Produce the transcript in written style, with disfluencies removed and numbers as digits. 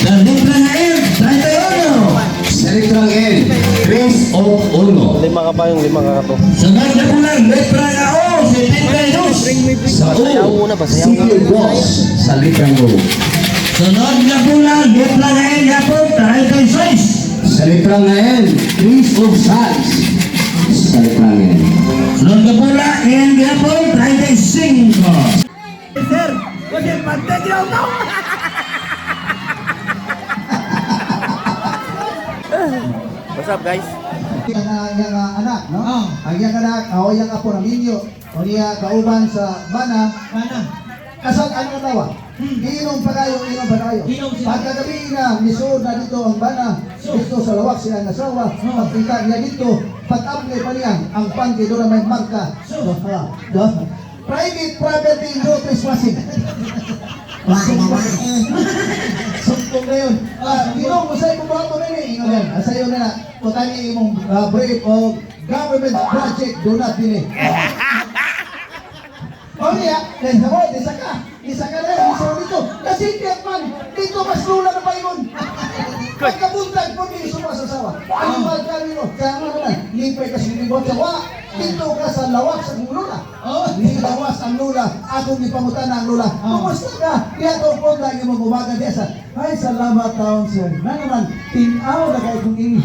Sa litrang L, 31. Sa litrang L, 3 o 1. Lima ka pa yung lima ka to. Sunod na bulan, litrang O, 72. Sa O, Sayaw muna ba? Sayaw City muna. Boss. Sa litrang O. Sunod na bulan, litrang L, yapon, 36. Sa litrang L, 3 of Sals. Sa litrang L. Sunod na bulan, L, yapon, 35. Sir, kasi pantay daw to. What's up guys? Yang anak, no? Ang yang anak, o yang apo ng ninyo, o niya kauban sa bana, kasal ang katawa. Inom pa kayo, inom pa kayo. Pagkagabi na, misuod na dito ang bana, dito sa lawak sila ang asawa, pagkita niya dito, pag-apply pa niya, ang pangki doon na may marka. Private property, no trespassing. Sumpong na yun. Inom mo sa ibang bato na yun. Inom yan. Sa iyo na, tutani mong brief o government project, do not delay. O niya, then sa mo, isa ka na yun, isa dito. Kasi tiyak man, dito mas lula na pa yun. Pagkabuntag po, hindi sumasasawa. Ang magkali mo, kaya mo naman, lipay kasi nilibot sa wa. Dito ka sa lawak sa lula. Nilawas ang lula, akong ipamutan ang lula. Kumusta ka? Kaya ito po lagi mo gumaga desa. Ay, salamat taon sir. Na naman, tinaw na kayo kong ini.